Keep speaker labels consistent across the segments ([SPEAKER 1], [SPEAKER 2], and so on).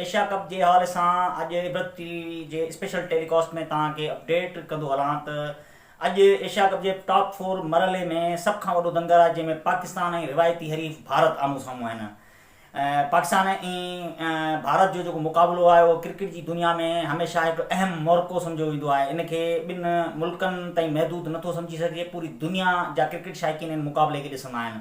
[SPEAKER 1] Asia कप जे हवाले सां अॼु इबरत टीवी जे स्पेशल टेलीकास्ट में तव्हांखे अपडेट कंदो हलां त अॼु एशिया कप जे टॉप 4 मरहले में सभ खां वॾो दंगल आहे जंहिंमें पाकिस्तान ऐं रिवायती हरीफ़ भारत आम्हूं साम्हूं आहिनि। पाकिस्तान ऐं भारत जो जेको मुक़ाबिलो आहे उहो क्रिकेट जी दुनिया में हमेशह हिकु अहम मौक़ो सम्झो वेंदो आहे। इनखे ॿिनि मुल्कनि ताईं महदूद नथो सम्झी सघे, पूरी दुनिया जा क्रिकेट शाइक़ीन इन मुक़ाबले खे ॾिसंदा आहिनि।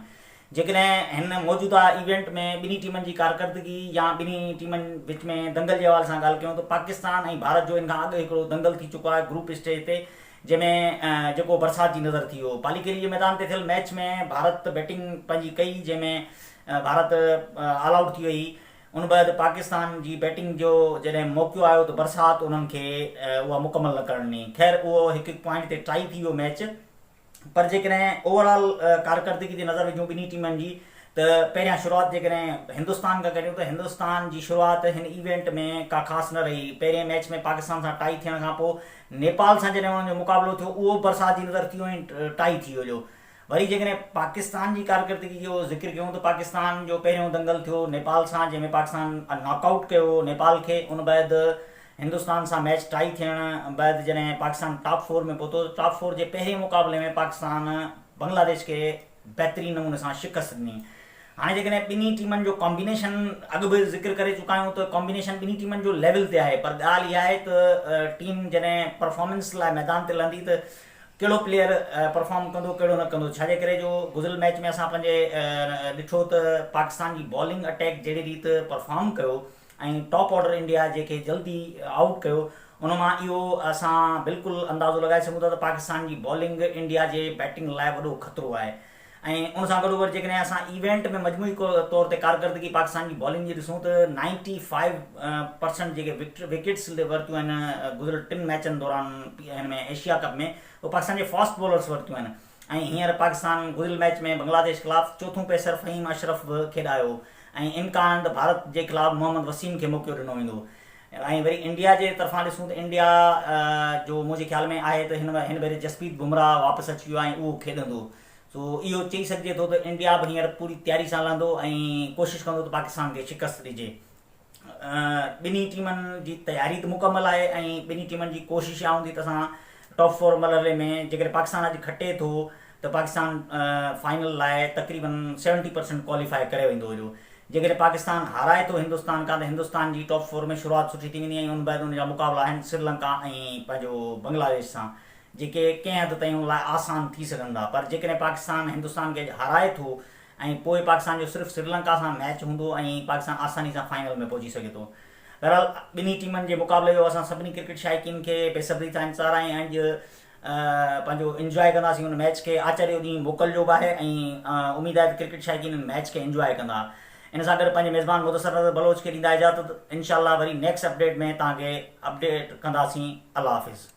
[SPEAKER 1] जेकॾहिं हिन मौजूदा इवेंट में ॿिन्ही टीमनि जी कारकर्दगी या ॿिन्ही टीमनि विच में दंगल जे हवाले सां ॻाल्हि कयूं त पाकिस्तान ऐं भारत जो इन खां अॻु हिकिड़ो दंगल थी चुको आहे ग्रुप स्टेज ते, जंहिंमें जेको बरसाति जी नज़र थी वियो। पालीकेरी जे मैदान ते थियल मैच में भारत बैटिंग पंहिंजी कई, जंहिंमें भारत ऑल आउट थी वई। उन बैदि पाकिस्तान जी बैटिंग जो जॾहिं मौक़ो आयो त बरसाति उन्हनि खे उहा मुकमल न करणु ॾिनी। ख़ैर उहो हिकु पॉइंट ते टाई थी वियो मैच, पर जेकॾहिं ओवरऑल कारकर्दगी ते नज़र विझूं ॿिन्ही टीमनि जी त पहिरियां शुरूआति जेकॾहिं हिंदुस्तान खां करियूं त हिंदुस्तान जी शुरूआति हिन इवेंट में का ख़ासि न रही। पहिरें मैच में पाकिस्तान सां टाई थियण खां पोइ नेपाल सां जॾहिं हुननि जो मुक़ाबिलो थियो उहो बरसाति जी नज़र थी वियो ऐं टाई थी वियो। वरी जेकॾहिं पाकिस्तान जी कारकर्दगी जो ज़िक्र कयूं त पाकिस्तान जो पहिरियों दंगल थियो नेपाल सां, जंहिंमें पाकिस्तान नॉकआउट कयो नेपाल खे। उन बैदि हिंदुस्तान सां मैच टाई थियण बैदि जॾहिं पाकिस्तान टॉप 4 में पहुतो, टॉप 4 जे पहिरें मुक़ाबले में पाकिस्तान बांग्लादेश खे बहितरीन नमूने सां शिकस्त ॾिनी। हाणे जेकॾहिं ॿिन्ही टीमनि जो कॉम्बिनेशन अॻु बि ज़िक्र करे चुका आहियूं त कॉम्बिनेशन ॿिन्ही टीमनि जो लेवल ते आहे, पर ॻाल्हि इहा आहे त टीम जॾहिं परफॉर्मेंस लाइ मैदान ते लहंदी त कहिड़ो प्लेयर परफॉर्म कंदो कहिड़ो न कंदो। छाजे करे जो गुज़िरियल मैच में असां पंहिंजे ॾिठो त पाकिस्तान जी बॉलिंग अटैक जहिड़ी रीति परफॉर्म कयो ऐं टॉप ऑर्डर इंडिया जेके जल्दी आउट कयो, उन मां इहो असां बिल्कुलु अंदाज़ो लॻाए सघूं था त पाकिस्तान जी बॉलिंग इंडिया जे बैटिंग लाइ वॾो ख़तरो आहे। ऐं उन सां गॾोगॾु जेकॾहिं असां इवेंट में मजमूई तौर ते कारकर्दगी पाकिस्तान जी बॉलिंग जी ॾिसूं त 95% जेके विकेट्स वरितियूं आहिनि गुज़िरियल 3 मैचनि दौरान हिन में एशिया कप में, उहे पाकिस्तान जे फास्ट बॉलर्स वरितियूं आहिनि। ऐं हींअर पाकिस्तान गुज़िरियल मैच में बांग्लादेश ख़िलाफ़ु चोथों पेसर फ़हीम अशरफ बि खेॾायो ऐं इम्कान त भारत जे ख़िलाफ़ु मोहम्मद वसीम खे मौक़ो ॾिनो वेंदो। ऐं वरी इंडिया जे तरफ़ां ॾिसूं त इंडिया जो मुंहिंजे ख़्याल में आहे त हिन भेरे जसप्रीत बुमराह वापसि अची वियो ऐं उहो खेॾंदो। सो इहो चई सघिजे थो त इंडिया बि हींअर पूरी तयारी सां लहंदो ऐं कोशिशि कंदो त पाकिस्तान खे शिकस्त ॾिजे। ॿिन्ही टीमनि जी तयारी त मुकमल आहे ऐं ॿिन्ही टीमनि जी कोशिशि इहा हूंदी त असां टॉप 4 मरहले में जेकॾहिं पाकिस्तान अॼु खटे थो त पाकिस्तान फाइनल लाइ तक़रीबन 70% क्वालिफाई करे वेंदो हुयो। जेकॾहिं पाकिस्तान हाराए थो हिंदुस्तान खां त हिंदुस्तान जी टॉप 4 में शुरूआति सुठी थी वेंदी ऐं उन बैदि उनजा मुक़ाबिला आहिनि श्रीलंका ऐं पंहिंजो बांग्लादेश सां, जेके कंहिं हद ताईं उन लाइ आसान थी सघंदा। पर जेकॾहिं पाकिस्तान हिंदुस्तान खे हाराए थो ऐं पोइ पाकिस्तान जो सिर्फ़ु श्रीलंका सां मैच हूंदो ऐं पाकिस्तान आसानी सां फाइनल में पहुची सघे थो। बहरहाल ॿिन्ही टीमनि जे मुक़ाबले जो असां सभिनी क्रिकेट शाइक़ीन खे बेसब्री सां इंतज़ारु आहे ऐं अॼु पंहिंजो इंजॉय कंदासीं हुन मैच खे। आचार्य ॾींहुं मोकिलिजो बि आहे ऐं उमेदु आहे त क्रिकेट शाइक़ीन हिन मैच खे इंजॉय कंदा। इन सां गॾु पंहिंजे मेज़बान मुदस्सर बलोच खे ॾींदा इजाज़त। इंशाअल्लाह वरी नेक्स्ट अपडेट में तव्हांखे अपडेट कंदासीं। अल्लाह हाफ़िज़।